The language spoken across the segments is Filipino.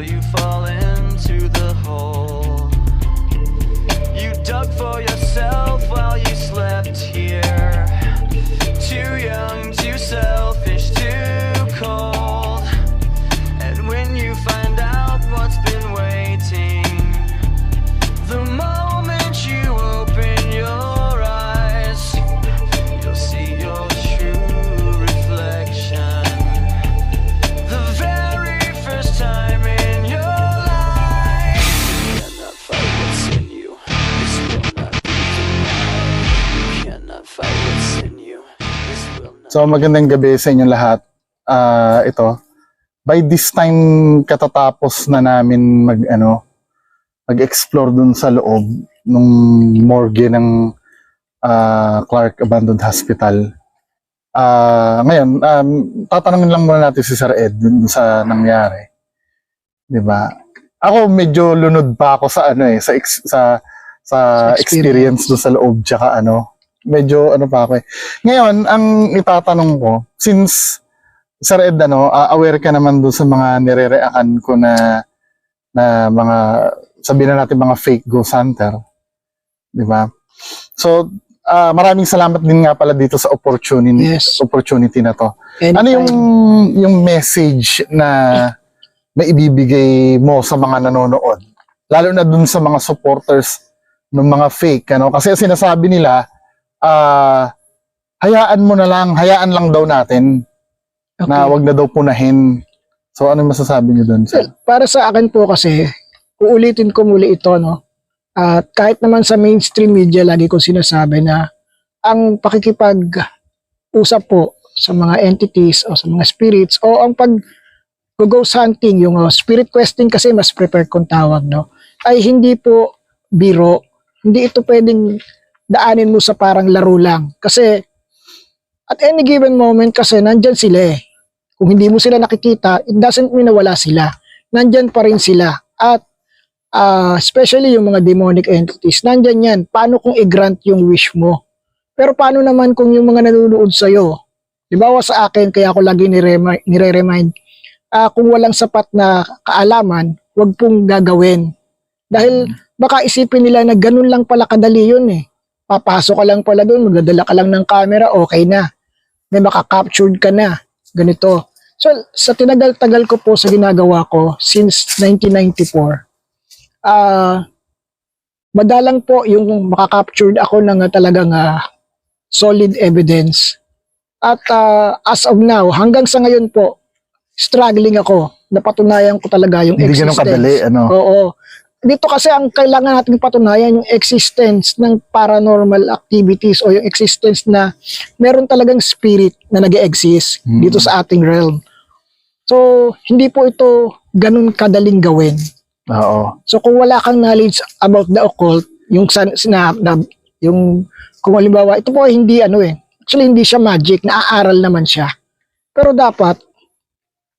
you fall into the hole you dug for yourself while you slept here. Too young, too selfish, too cold. And when you find out what's been waiting, the moment you open your eyes, you'll see your true reflection. The very first time in your life. You cannot fight what's in you. This will not be denied. You cannot fight what's in you. This will not. So magandang gabi sa inyong lahat. Ito, by this time katatapos na namin mag-explore dun sa loob nung morgue ng Clark Abandoned Hospital. Ngayon, tatanungin lang muna natin si Sir Ed dun sa nangyari. 'Di ba? Ako medyo lunod pa ako sa sa experience dun sa loob tsaka medyo pa ako eh. Ngayon, ang itatanong ko, since Sir Ed, aware ka naman doon sa mga nire-react ko na mga, sabihin na natin mga fake ghost hunter, di ba? So, maraming salamat din nga pala dito sa opportunity na to. Anytime. Ano yung message na maibibigay mo sa mga nanonood? Lalo na dun sa mga supporters ng mga fake, Kasi sinasabi nila, hayaan lang daw natin. Okay. Na wag na daw punahin. So ano masasabi niyo doon, sir? Para sa akin po kasi, uulitin ko muli ito, At kahit naman sa mainstream media, lagi ko sinasabi na ang pakikipag-usap po sa mga entities o sa mga spirits o ang pag-ghost hunting, yung spirit questing kasi mas prepared kong tawag, ay hindi po biro. Hindi ito pwedeng daanin mo sa parang laro lang. Kasi at any given moment kasi nandyan sila eh. Kung hindi mo sila nakikita, it doesn't mean na wala sila. Nandyan pa rin sila. At especially yung mga demonic entities, nandyan yan. Paano kung i-grant yung wish mo? Pero paano naman kung yung mga nanonood sa'yo? Dibawa sa akin, kaya ako lagi nire-remind, kung walang sapat na kaalaman, wag pong gagawin. Dahil baka isipin nila na ganun lang pala kadali yun eh. Papasok ka lang pala doon, magdadala ka lang ng camera, okay na. May makaka-captured ka na. Ganito. So, sa tinagal-tagal ko po sa ginagawa ko since 1994, madalang po yung makaka-captured ako ng talagang solid evidence. At as of now, hanggang sa ngayon po, struggling ako. Napatunayan ko talaga yung Hindi existence. ganun kadali, Oo. Dito kasi ang kailangan natin patunayan yung existence ng paranormal activities o yung existence na meron talagang spirit na nag-exist dito sa ating realm. So, hindi po ito ganun kadaling gawin. Oo. So, kung wala kang knowledge about the occult, yung kung halimbawa, ito po hindi actually hindi siya magic, naaaral naman siya. Pero dapat,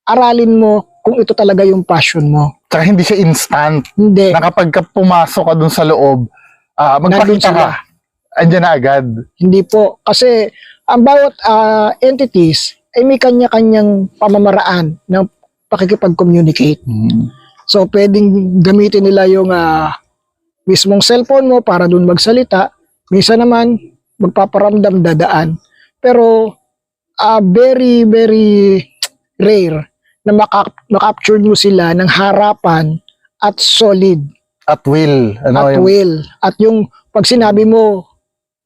aralin mo kung ito talaga yung passion mo. Tsaka hindi siya instant. Hindi. Na kapag pumasok ka dun sa loob, magpakita ka, andyan na agad. Hindi po. Kasi ang bawat entities ay may kanya-kanyang pamamaraan ng pakikipag-communicate. So, pwedeng gamitin nila yung mismong cellphone mo para dun magsalita. Minsan naman, magpaparamdam dadaan. Pero, very, very rare na makaptured mo sila ng harapan at solid. At will. Will. At yung pag sinabi mo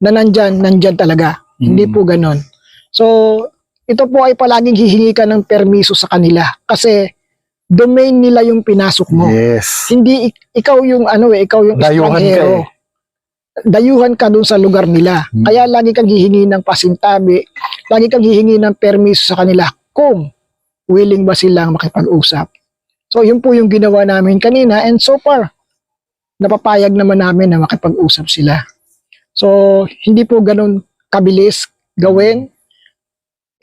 na nandyan talaga. Hindi po ganon. So, ito po ay palaging hihingi ka ng permiso sa kanila. Kasi, domain nila yung pinasok mo. Yes. Hindi, ikaw yung ikaw yung Dayuhan ka eh. Dayuhan ka dun sa lugar nila. Kaya lagi kang hihingi ng pasintabi, lagi kang hihingi ng permiso sa kanila kung willing ba silang makipag-usap. So, yun po yung ginawa namin kanina and so far, napapayag naman namin na makipag-usap sila. So, hindi po ganun kabilis gawin.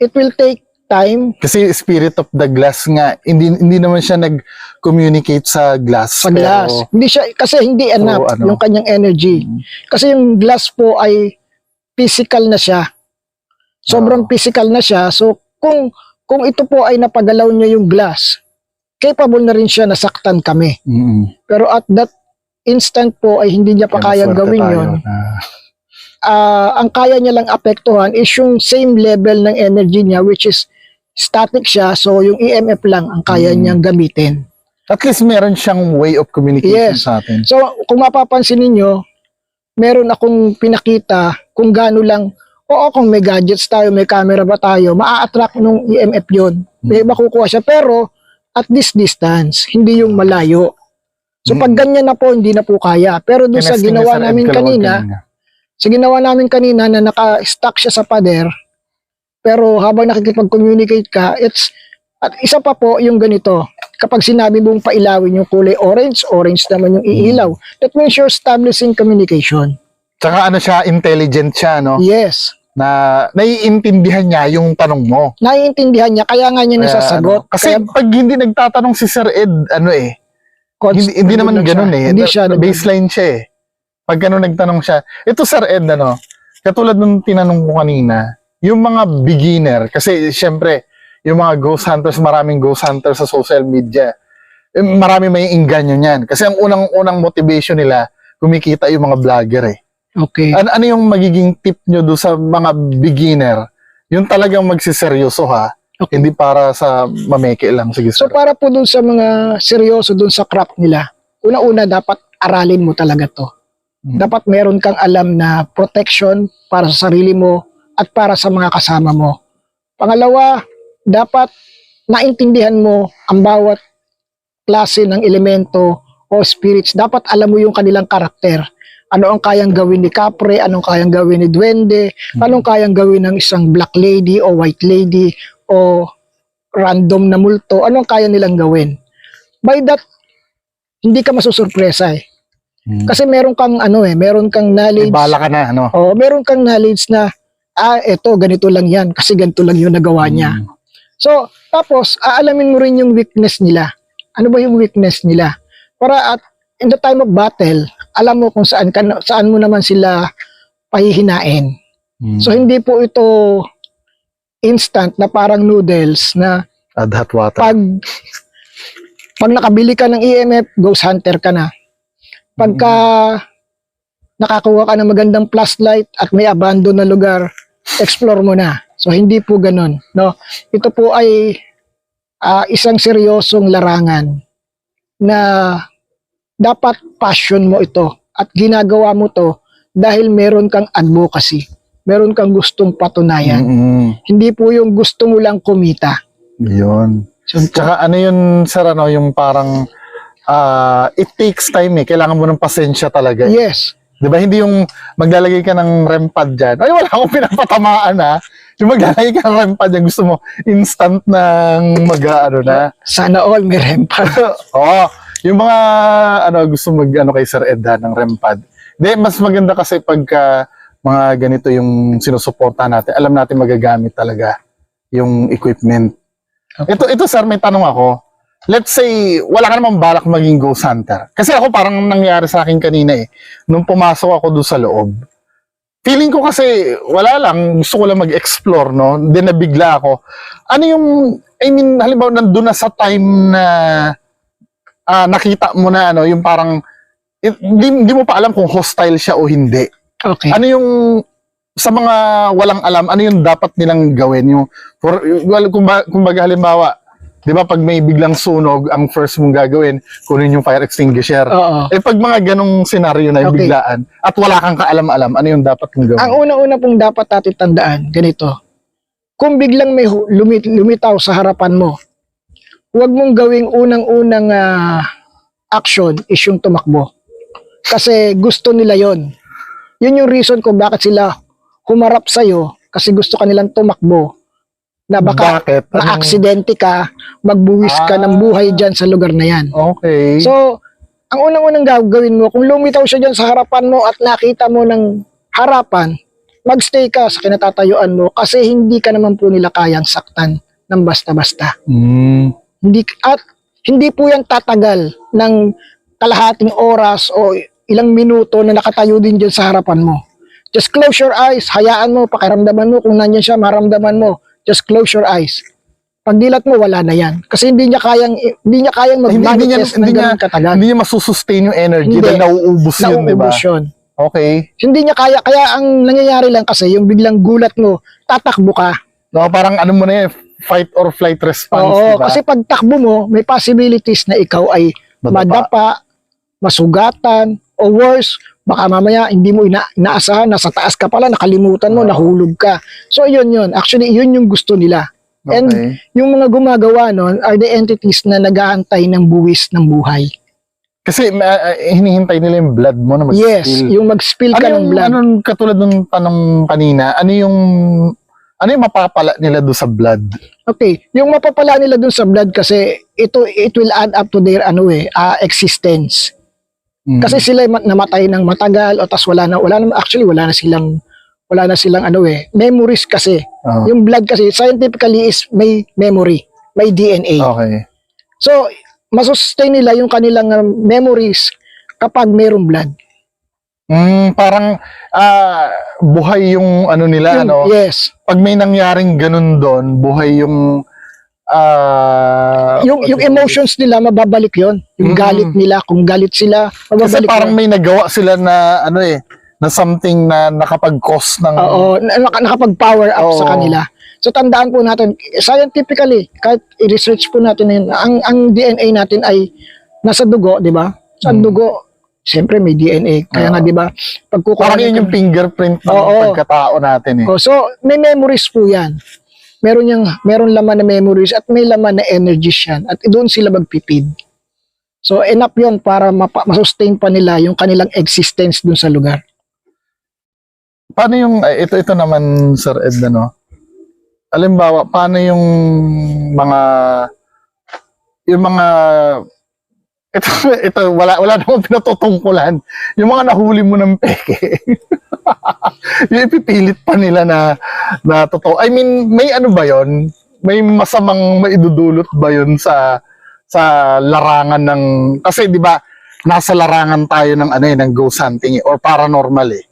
It will take time. Kasi spirit of the glass nga, hindi naman siya nag-communicate sa glass. Sa glass. Pero, Hindi siya, kasi hindi enough yung kanyang energy. Kasi yung glass po ay physical na siya. Sobrang physical na siya. So, kung ito po ay napagalaw niya yung glass, capable na rin siya nasaktan kami. Pero at that instant po ay hindi niya pa kayang gawin yon. Ang kaya niya lang apektuhan is yung same level ng energy niya, which is static siya, so yung EMF lang ang kaya niyang gamitin. At least meron siyang way of communication Yes. sa atin. So kung mapapansin ninyo, meron akong pinakita kung gaano lang, oo, kung may gadgets tayo, may camera ba tayo, maa-attract nung EMF yun. May makukuha siya, pero at this distance, hindi yung malayo. So pag ganyan na po, hindi na po kaya. Pero doon sa Tinesting niya ginawa Sir Ed namin Calawag kanina, na naka-stuck siya sa pader, pero habang nakikipag-communicate ka, at isa pa po yung ganito, kapag sinabi mong pailawin yung kulay orange, orange naman yung iilaw. That means you're establishing communication. Tsaka ano siya, intelligent siya, no? Yes. Na naiintindihan niya yung tanong mo. Naiintindihan niya, kaya nga niya Kaya, nasasagot. kasi Kaya, pag hindi nagtatanong si Sir Ed, hindi naman ganun eh. Hindi siya. Baseline siya eh. Pag gano'n nagtanong siya, ito Sir Ed, katulad nung tinanong ko kanina, yung mga beginner, kasi syempre, yung mga ghost hunters, maraming ghost hunters sa social media, marami may inganyo niyan. Kasi ang unang motivation nila, kumikita yung mga vlogger eh. Okay. Ano yung magiging tip nyo do sa mga beginner? Yung talagang magsiseryoso ha, hindi para sa mameke lang. Sige, So sir. para po dun sa mga seryoso dun sa craft nila, una-una dapat aralin mo talaga to. Dapat meron kang alam na protection para sa sarili mo at para sa mga kasama mo. Pangalawa, dapat naintindihan mo ang bawat klase ng elemento o spirits. Dapat alam mo yung kanilang karakter. Ano ang kayang gawin ni Capre, anong kayang gawin ni Duwende, anong kayang gawin ng isang black lady o white lady o random na multo, anong kaya nilang gawin. By that, hindi ka masusurpresa eh. Kasi meron kang meron kang knowledge. Bala ka na, ano? O meron kang knowledge na eto ganito lang 'yan kasi ganito lang 'yung nagawa niya. So, tapos aalamin mo rin yung weakness nila. Ano ba yung weakness nila? Para at in the time of battle, alam mo kung saan mo naman sila pahihinain. So hindi po ito instant na parang noodles na Add hot water. pag nakabili ka ng EMF, ghost hunter ka na. Pagka nakakuha ka ng magandang flashlight at may abandon na lugar, explore mo na. So hindi po ganun, no? Ito po ay isang seryosong larangan na dapat passion mo ito at ginagawa mo to dahil meron kang advocacy. Meron kang gustong patunayan. Hindi po yung gusto mo lang kumita. Yun. Tsaka ano yun, sir, yung parang it takes time eh. Kailangan mo ng pasensya talaga. Yes. Di ba? Hindi yung maglalagay ka ng REM pad dyan. Ay, wala akong pinapatamaan ha. Yung maglalagay ka ng REM pad dyan, gusto mo instant ng na. Sana all may REM pad. Oo. Yung mga gusto kay Sir Ed ng REM pad. Hindi, mas maganda kasi pagka mga ganito yung sinusuporta natin. Alam natin magagamit talaga yung equipment. Okay. Ito sir, may tanong ako. Let's say, wala ka namang balak maging ghost hunter. Kasi ako parang nangyari sa akin kanina eh. Nung pumasok ako doon sa loob. Feeling ko kasi, wala lang. Gusto ko lang mag-explore, no? Then nabigla ako. Ano yung, halimbawa, nandun na sa time na nakita mo na, yung parang, hindi mo pa alam kung hostile siya o hindi. Okay. Ano yung, sa mga walang alam, ano yung dapat nilang gawin? Kumbaga halimbawa, di ba pag may biglang sunog, ang first mong gagawin, kunin yung fire extinguisher. Oo. Pag mga ganong senaryo na yung Okay. biglaan, at wala kang kaalam-alam, ano yung dapat mong gawin? Ang una-una pong dapat natin tandaan, ganito. Kung biglang may lumitaw sa harapan mo, huwag mong gawing unang-unang action is yung tumakbo. Kasi gusto nila yon. Yun yung reason kung bakit sila humarap sa'yo, kasi gusto kanilang tumakbo. Na baka Bakit? na-aksidente ka, magbuwis ka ng buhay dyan sa lugar na yan. Okay. So, ang unang-unang gagawin mo, kung lumitaw siya dyan sa harapan mo at nakita mo ng harapan, magstay ka sa kinatatayuan mo kasi hindi ka naman po nila kayang saktan ng basta-basta. Hindi po yan tatagal ng kalahating oras o ilang minuto na nakatayo din dyan sa harapan mo. Just close your eyes, hayaan mo, pakiramdaman mo, kung nandiyan siya, maramdaman mo. Just close your eyes. Pag dilat mo, wala na yan. Kasi hindi niya kayang mag-manifest ng ganun katagal. Hindi niya masusustain yung energy Hindi. dahil nauubos yun, di ba? Nauubos yun. Okay. Hindi niya kaya. Kaya ang nangyayari lang kasi, yung biglang gulat mo, tatakbo ka. No, parang ano mo na yun, fight or flight response, Oo, di ba? kasi pag takbo mo, may possibilities na ikaw ay madapa, masugatan, o worse, baka mamaya hindi mo inaasahan, nasa taas ka pala, nakalimutan mo, nahulog ka. So yun. Actually, yun yung gusto nila. And Okay. yung mga gumagawa nun are the entities na nag-aantay ng buwis ng buhay. Kasi hinihintay nila yung blood mo na mag-spill. Yes, yung mag-spill ka ng blood. Anong katulad ng tanong kanina, ano yung mapapala nila doon sa blood? Okay, yung mapapala nila dun sa blood kasi it will add up to their existence. Kasi sila namatay ng matagal o tas wala na silang memories kasi. Oh. Yung blood kasi scientifically is may memory, may DNA. Okay. So, masustain nila yung kanilang memories kapag mayroong blood. Parang buhay yung ano nila, ano? Yes. Pag may nangyaring ganun doon, buhay yung Yung emotions nila mababalik yon. Yung galit nila, kung galit sila, kasi mababalik parang yun. may nagawa sila na na something na nakapag-cause ng Oo, nakapag-power up Oo. sa kanila. So tandaan po natin, scientifically, kahit i-research po natin yun, ang DNA natin ay nasa dugo, di ba? Sa dugo, siyempre may DNA. Kaya nga, di ba? parang yun yung fingerprint ng Oo. pagkatao natin eh. Oh, so may memories po yan. Meron laman na memories at may laman na energies yan. At doon sila magpipid. So enough yun para masustain pa nila yung kanilang existence dun sa lugar. Paano yung ito naman Sir Ed, ano? Halimbawa, paano yung mga ito wala namang pinatutungkulan. Yung mga nahuli mo ng peke. Yung ipipilit pa nila na totoo. I mean, may ano ba yon? May masamang maidudulot ba yon sa larangan ng, kasi 'di ba nasa larangan tayo ng ng ghost hunting or paranormal eh.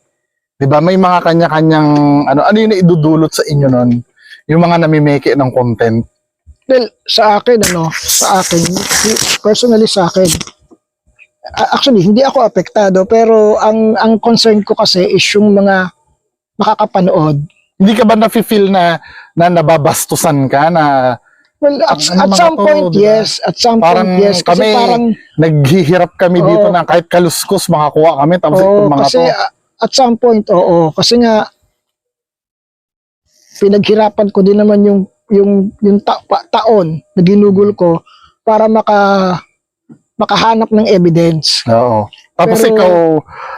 'Di ba? May mga kanya-kanyang ano yung naidudulot sa inyo nun? Yung mga namimeke ng content. Well, sa akin, personally sa akin, actually, hindi ako apektado, pero ang concern ko kasi is yung mga makakapanood. Hindi ka ba na-feel na nababastusan ka na Well, at mga some to, point, diba? yes. At some parang point, yes. Kasi kami, parang, naghihirap kami dito Oo. na kahit kaluskos makakuha kami tapos itong mga kasi to. at some point, oo. Kasi nga, pinaghirapan ko din naman yung taon na ginugol ko para makahanap ng evidence. Oo. Tapos Pero- ikaw,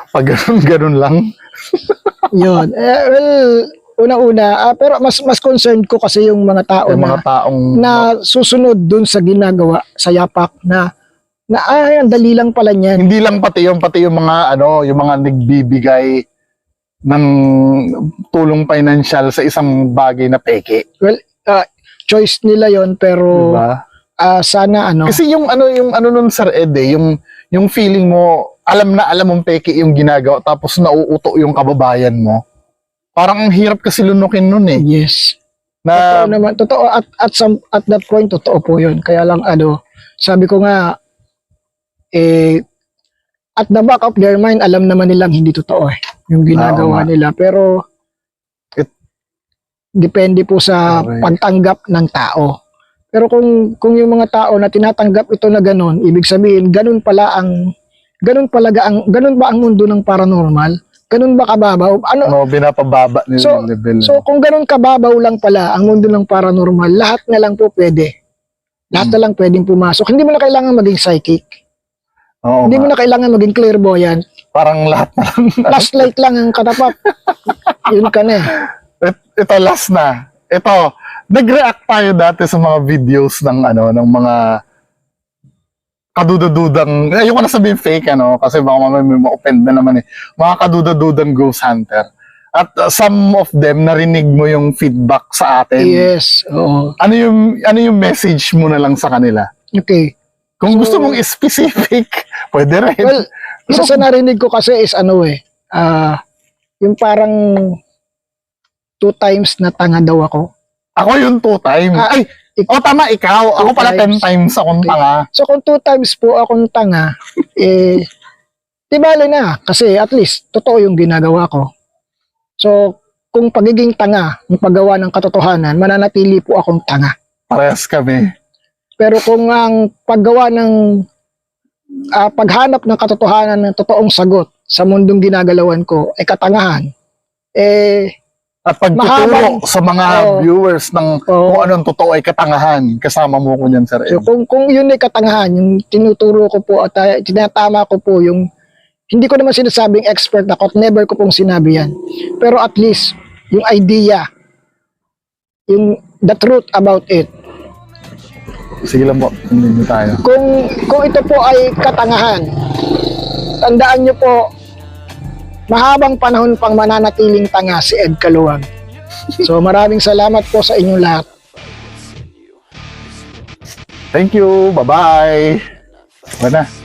pag ganun lang. Yun. Well, una-una, pero mas concerned ko kasi yung mga tao Yung mga taong na susunod dun sa ginagawa sa yapak na ay, ang dali lang pala niyan. hindi lang pati yung mga yung mga nagbibigay ng tulong financial sa isang bagay na peke. Well, choice nila yon pero Diba? sana Kasi yung nun Sir Ed yung feeling mo, alam mong peke yung ginagawa tapos nauuto yung kababayan mo. Parang ang hirap kasi lunukin nun eh. yes. Na, Totoo naman, totoo at that point totoo po 'yun. Kaya lang sabi ko nga at the back of their mind alam naman nilang hindi totoo yung ginagawa Oo nga. nila, pero depende po sa Correct. pagtanggap ng tao. Pero kung yung mga tao na tinatanggap ito na ganun, ibig sabihin ganun ba ang mundo ng paranormal? Ganun ba kababaw? binapababa nila So- yung level. So kung ganun kababaw lang pala ang mundo ng paranormal, lahat na lang po pwede. Lahat na lang pwedeng pumasok. Hindi mo na kailangan maging psychic. Oo Hindi mo nga. na kailangan maging clairvoyant. Parang lahat na lang. Flashlight lang ang katapat. Yun ka na eh. Ito last na. Ito, nag-react tayo dati sa mga videos ng ng mga kadududang, ayoko na sabihin fake kasi baka mamaya may ma-offend na naman eh. Mga kadududang ghost hunter. At some of them narinig mo yung feedback sa atin. Yes. Oo. Ano yung message mo na lang sa kanila? Okay. Kung So- gusto mong specific, pwede rin. Well, isa sa narinig ko kasi is yung parang 2 times na tanga daw ako. Ako yung 2 times. Ah, Ay, Oh, tama, ikaw. Ako 2 pala 10 times. times akong tanga. So kung 2 times po akong tanga, di bale na. Kasi at least, totoo yung ginagawa ko. So, kung pagiging tanga, yung paggawa ng katotohanan, mananatili po akong tanga. Parehas kami. Pero kung ang paggawa ng paghanap ng katotohanan ng totoong sagot sa mundong ginagalawan ko ay katangahan, At pagtuturo Mahabang- sa mga Oo. viewers ng Oo. kung anong totoo ay katangahan, kasama mo ko niyan, Sir so Ed. kung yun ay katangahan, yung tinuturo ko po at tinatama ko po yung hindi ko naman sinasabing expert ako at never ko pong sinabi yan. Pero at least, yung idea, yung the truth about it, Sige lang po, hindi tayo. kung ito po ay katangahan, tandaan nyo po, mahabang panahon pang mananatiling tanga si Ed Caluwag. So maraming salamat po sa inyong lahat. Thank you, bye-bye. Bye na.